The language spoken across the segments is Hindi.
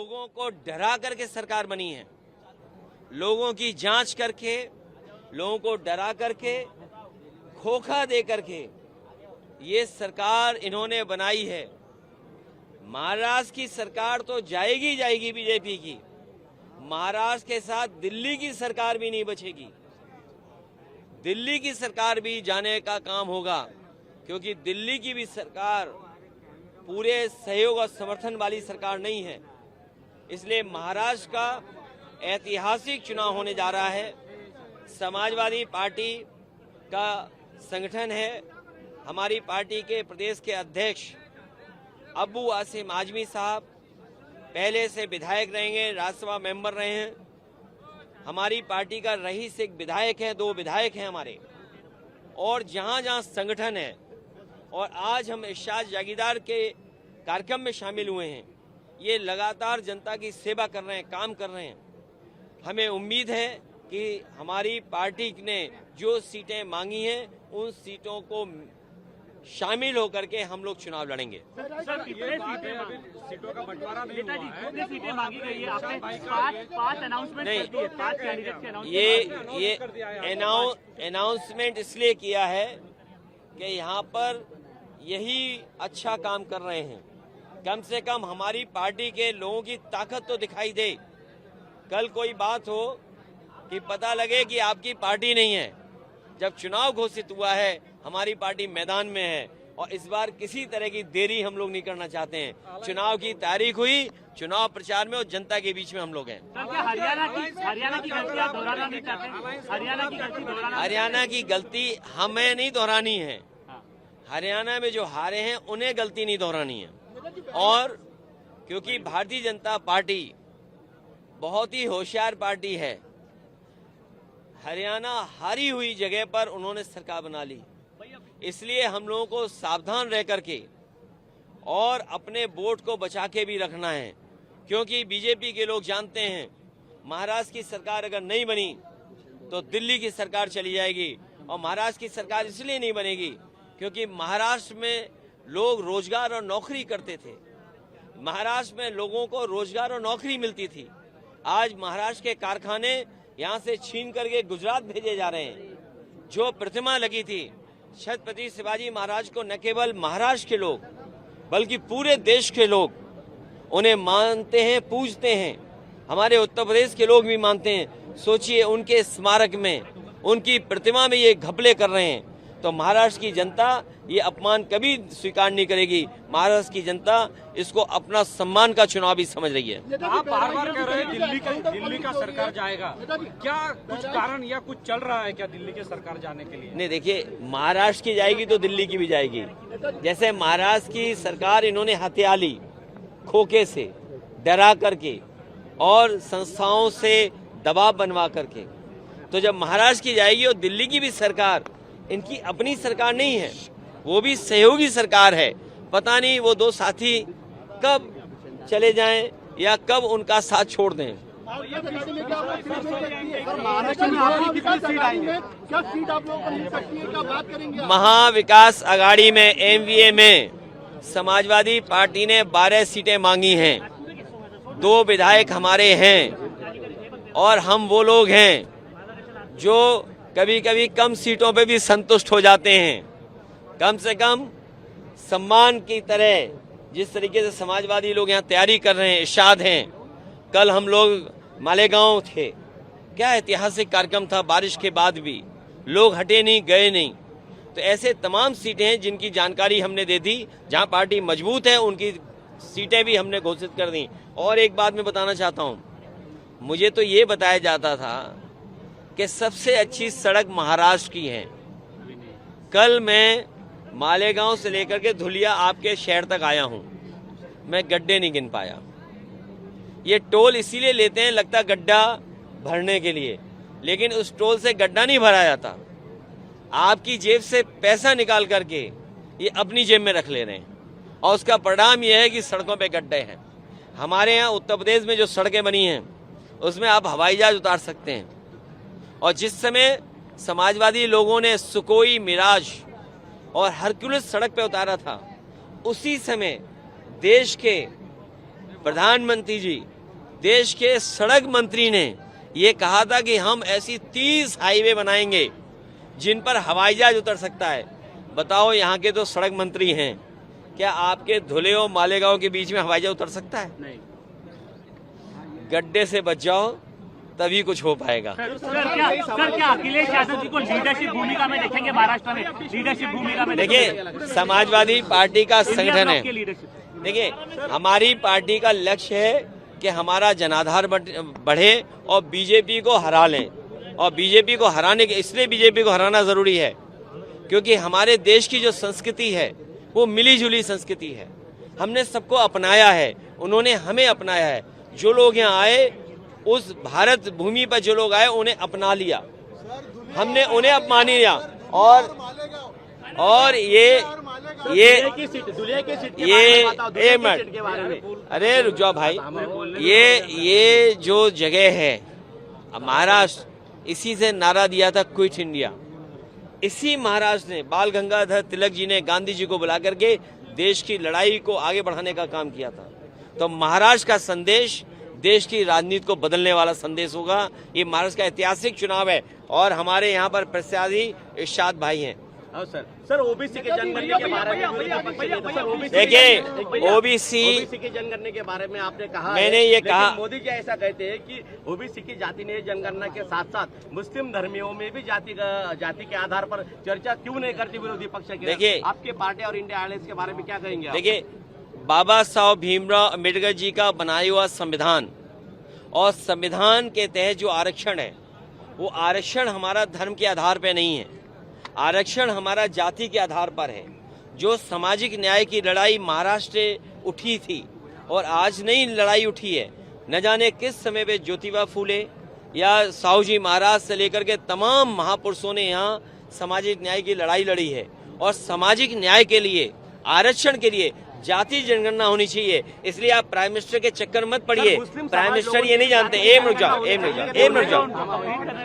लोगों को डरा करके सरकार बनी है। लोगों की जांच करके, लोगों को डरा करके, खोखा दे करके ये सरकार इन्होंने बनाई है। महाराष्ट्र की सरकार तो जाएगी जाएगी बीजेपी की, महाराष्ट्र के साथ दिल्ली की सरकार भी नहीं बचेगी। दिल्ली की सरकार भी जाने का काम होगा, क्योंकि दिल्ली की भी सरकार पूरे सहयोग और समर्थन वाली सरकार नहीं है। इसलिए महाराष्ट्र का ऐतिहासिक चुनाव होने जा रहा है। समाजवादी पार्टी का संगठन है। हमारी पार्टी के प्रदेश के अध्यक्ष अबू आसिम आजमी साहब पहले से विधायक रहेंगे, राज्यसभा मेंबर रहे हैं। हमारी पार्टी का रईस एक विधायक है, 2 विधायक हैं हमारे। और जहां जहां संगठन है, और आज हम इरशाद जागीरदार के कार्यक्रम में शामिल हुए हैं, ये लगातार जनता की सेवा कर रहे हैं, काम कर रहे हैं। हमें उम्मीद है कि हमारी पार्टी ने जो सीटें मांगी हैं, उन सीटों को शामिल होकर के हम लोग चुनाव लड़ेंगे। सर, कितने सीटों का बंटवारा नहीं हुआ है? कितनी सीटें मांगी गई है? आपने पांच अनाउंसमेंट कर दिए, 5 कैंडिडेट के अनाउंसमेंट। ये अनाउंसमेंट इसलिए किया है कि यहाँ पर यही अच्छा काम कर रहे हैं। कम से कम हमारी पार्टी के लोगों की ताकत तो दिखाई दे। कल कोई बात हो कि पता लगे कि आपकी पार्टी नहीं है। जब चुनाव घोषित हुआ है, हमारी पार्टी मैदान में है, और इस बार किसी तरह की देरी हम लोग नहीं करना चाहते हैं। चुनाव की तारीख हुई, चुनाव प्रचार में और जनता के बीच में हम लोग हैं। हरियाणा की गलती आप दोहराना नहीं चाहते? हरियाणा की गलती हमें नहीं दोहरानी है। हरियाणा में जो हारे हैं उन्हें गलती नहीं दोहरानी है। और क्योंकि भारतीय जनता पार्टी बहुत ही होशियार पार्टी है, हरियाणा हारी हुई जगह पर उन्होंने सरकार बना ली। इसलिए हम लोगों को सावधान रह करके और अपने वोट को बचा के भी रखना है, क्योंकि बीजेपी के लोग जानते हैं महाराष्ट्र की सरकार अगर नहीं बनी तो दिल्ली की सरकार चली जाएगी। और महाराष्ट्र की सरकार इसलिए नहीं बनेगी क्योंकि महाराष्ट्र में लोग रोजगार और नौकरी करते थे। महाराष्ट्र में लोगों को रोजगार और नौकरी मिलती थी। आज महाराष्ट्र के कारखाने यहाँ से छीन करके गुजरात भेजे जा रहे हैं। जो प्रतिमा लगी थी छत्रपति शिवाजी महाराज को न केवल महाराष्ट्र के लोग बल्कि पूरे देश के लोग उन्हें मानते हैं, पूजते हैं। हमारे उत्तर प्रदेश के लोग भी मानते हैं। सोचिए, उनके स्मारक में, उनकी प्रतिमा में ये घपले कर रहे हैं, तो महाराष्ट्र की जनता ये अपमान कभी स्वीकार नहीं करेगी। महाराष्ट्र की जनता इसको अपना सम्मान का चुनाव भी समझ रही है। आप बार-बार कह रहे हैं दिल्ली का सरकार जाएगा, क्या कुछ कारण या कुछ चल रहा है क्या दिल्ली के सरकार जाने के लिए? नहीं, देखिए, महाराष्ट्र की जाएगी तो दिल्ली की भी जाएगी। जैसे महाराष्ट्र की सरकार इन्होंने हत्या ली, खोखे से डरा करके और संस्थाओं से दबाव बनवा करके, तो जब महाराष्ट्र की जाएगी और दिल्ली की भी सरकार इनकी अपनी सरकार नहीं है, वो भी सहयोगी सरकार है। पता नहीं वो 2 साथी कब चले जाएं या कब उनका साथ छोड़ दें। महाविकास आघाड़ी में एमवीए में समाजवादी पार्टी ने 12 सीटें मांगी हैं। 2 विधायक हमारे हैं और हम वो लोग हैं जो कभी कभी कम सीटों पे भी संतुष्ट हो जाते हैं। कम से कम सम्मान की तरह जिस तरीके से समाजवादी लोग यहाँ तैयारी कर रहे हैं, इरशाद हैं। कल हम लोग मालेगांव थे, क्या ऐतिहासिक कार्यक्रम था। बारिश के बाद भी लोग हटे नहीं, गए नहीं। तो ऐसे तमाम सीटें हैं जिनकी जानकारी हमने दे दी। जहाँ पार्टी मजबूत है उनकी सीटें भी हमने घोषित कर दी। और एक बात मैं बताना चाहता हूँ, मुझे तो ये बताया जाता था कि सबसे अच्छी सड़क महाराष्ट्र की है। कल मैं मालेगांव से लेकर के धुलिया आपके शहर तक आया हूं, मैं गड्ढे नहीं गिन पाया। ये टोल इसीलिए लेते हैं, लगता गड्ढा भरने के लिए, लेकिन उस टोल से गड्ढा नहीं भरा जाता। आपकी जेब से पैसा निकाल करके ये अपनी जेब में रख ले रहे हैं, और उसका परिणाम यह है कि सड़कों पे गड्ढे हैं। हमारे यहाँ उत्तर प्रदेश में जो सड़कें बनी हैं उसमें आप हवाई जहाज उतार सकते हैं। और जिस समय समाजवादी लोगों ने सुकोई, मिराज और हरक्यूलिस सड़क पे उतारा था, उसी समय देश के प्रधानमंत्री जी देश के सड़क मंत्री ने ये कहा था कि हम ऐसी 30 हाईवे बनाएंगे जिन पर हवाई जहाज उतर सकता है। बताओ, यहाँ के तो सड़क मंत्री हैं, क्या आपके धुले और मालेगांव के बीच में हवाई जहाज उतर सकता है? नहीं। गड्ढे से बच जाओ, तभी कुछ हो पाएगा। सर क्या अखिलेश यादव जी को लीडरशिप भूमिका में देखेंगे महाराष्ट्र में? लीडरशिप भूमिका में देखिए, समाजवादी पार्टी का संगठन है। देखिए, हमारी पार्टी का लक्ष्य है कि हमारा जनाधार बढ़े और बीजेपी को हरा लें। और बीजेपी को हराने के इसलिए बीजेपी को हराना जरूरी है क्योंकि हमारे देश की जो संस्कृति है वो मिली जुली संस्कृति है। हमने सबको अपनाया है, उन्होंने हमें अपनाया है। जो लोग यहाँ आए, उस भारत भूमि पर जो लोग आए उन्हें अपना लिया, हमने उन्हें अपमान लिया। और ये एक मिनट, अरे रुक जाओ भाई, ये जो जगह है महाराष्ट्र, इसी से नारा दिया था क्विट इंडिया। इसी महाराष्ट्र ने, बाल गंगाधर तिलक जी ने गांधी जी को बुला करके देश की लड़ाई को आगे बढ़ाने का काम किया था। तो महाराष्ट्र का संदेश देश की राजनीति को बदलने वाला संदेश होगा। ये महाराष्ट्र का ऐतिहासिक चुनाव है और हमारे यहाँ पर प्रत्याशी इरशाद भाई हैं। सर ओबीसी के जनगणना के बारे में देखिए, ओबीसी के जनगणना के बारे में आपने कहा, मैंने ये कहा, मोदी जी ऐसा कहते हैं कि ओबीसी की जाति ने जनगणना के साथ साथ मुस्लिम धर्मियों में भी जाति के आधार पर चर्चा क्यों नहीं करती विरोधी पक्ष के? देखिए, आपके पार्टी और इंडिया अलायंस के बारे में क्या कहेंगे? देखिए, बाबा साहब भीमराव अम्बेडकर जी का बनाया हुआ संविधान और संविधान के तहत जो आरक्षण है, वो आरक्षण हमारा धर्म के आधार पर नहीं है, आरक्षण हमारा जाति के आधार पर है। जो सामाजिक न्याय की लड़ाई महाराष्ट्र उठी थी और आज नई लड़ाई उठी है, न जाने किस समय पे ज्योतिबा फूले या साहू जी महाराज से लेकर के तमाम महापुरुषों ने यहाँ सामाजिक न्याय की लड़ाई लड़ी है। और सामाजिक न्याय के लिए, आरक्षण के लिए जाति जनगणना होनी चाहिए। इसलिए आप प्राइम मिनिस्टर के चक्कर मत पड़िए। प्राइम मिनिस्टर ये नहीं जानते। रुक जाओ।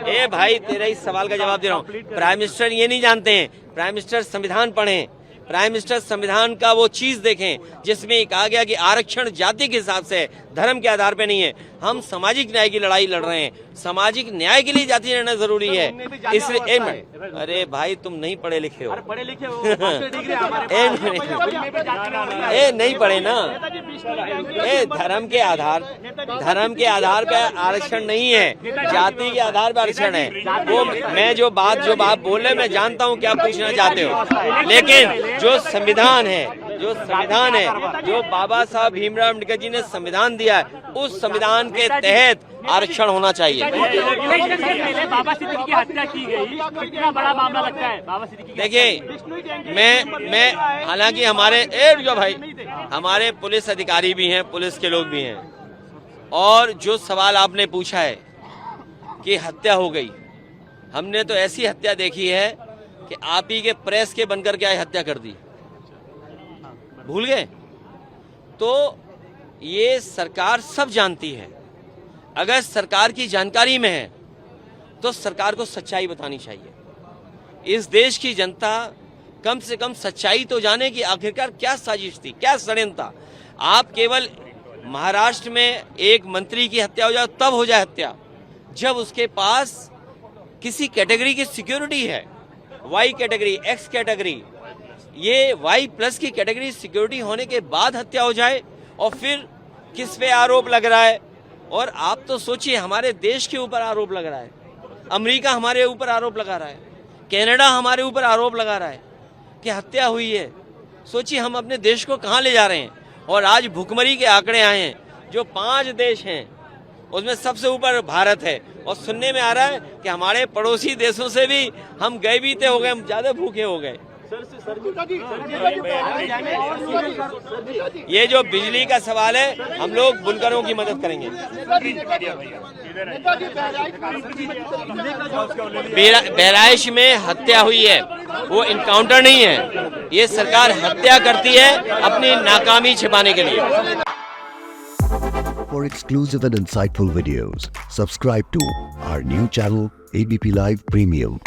ए भाई, तेरा इस सवाल का जवाब दे रहा हूँ। प्राइम मिनिस्टर ये नहीं जानते हैं। प्राइम मिनिस्टर संविधान पढ़ें, प्राइम मिनिस्टर संविधान का वो चीज देखें जिसमें कहा गया कि आरक्षण जाति के हिसाब से, धर्म के आधार पे नहीं है। हम सामाजिक न्याय की लड़ाई लड़ रहे हैं, सामाजिक न्याय के लिए जाति रहना जरूरी है। इसलिए अरे भाई, तुम नहीं पढ़े लिखे हो। पढ़े लिखे हो, नहीं पढ़े ना। धर्म के आधार पे आरक्षण नहीं है, जाति के आधार पर आरक्षण है। वो मैं जो बात बोल रहे, मैं जानता हूँ क्या पूछना चाहते हो, लेकिन जो संविधान है, जो बाबा साहब भीमराव अम्बेडकर जी ने संविधान दिया है, उस संविधान के तहत आरक्षण होना चाहिए। बाबा सिद्दीकी की हत्या की गई, कितना बड़ा मामला लगता है बाबा सिद्दीकी? देखिए, मैं हालांकि हमारे पुलिस अधिकारी भी हैं, पुलिस के लोग भी हैं, और जो सवाल आपने पूछा है कि हत्या हो गई, हमने तो ऐसी हत्या देखी है कि आप ही के प्रेस के बनकर के आए हत्या कर दी। भूल गए? तो ये सरकार सब जानती है। अगर सरकार की जानकारी में है तो सरकार को सच्चाई बतानी चाहिए। इस देश की जनता कम से कम सच्चाई तो जाने कि आखिरकार क्या साजिश थी, क्या षड्यंत्र था। आप केवल महाराष्ट्र में एक मंत्री की हत्या हो जाए तब हो जाए हत्या, जब उसके पास किसी कैटेगरी की सिक्योरिटी है, वाई कैटेगरी, एक्स कैटेगरी, ये वाई प्लस की कैटेगरी सिक्योरिटी होने के बाद हत्या हो जाए, और फिर किस पे आरोप लग रहा है। और आप तो सोचिए, हमारे देश के ऊपर आरोप लग रहा है, अमेरिका हमारे ऊपर आरोप लगा रहा है, कनाडा हमारे ऊपर आरोप लगा रहा है कि हत्या हुई है। सोचिए हम अपने देश को कहां ले जा रहे हैं। और आज भुखमरी के आंकड़े आए हैं, जो 5 देश हैं उसमें सबसे ऊपर भारत है, और सुनने में आ रहा है कि हमारे पड़ोसी देशों से भी हम गए बीते हो गए, हम ज्यादा भूखे हो गए। ये जो बिजली का सवाल है, हम लोग बुनकरों की मदद करेंगे। बहराइच में हत्या हुई है, वो इनकाउंटर नहीं है। ये सरकार हत्या करती है अपनी नाकामी छिपाने के लिए। For exclusive and insightful videos, subscribe to our new channel ABP Live Premium.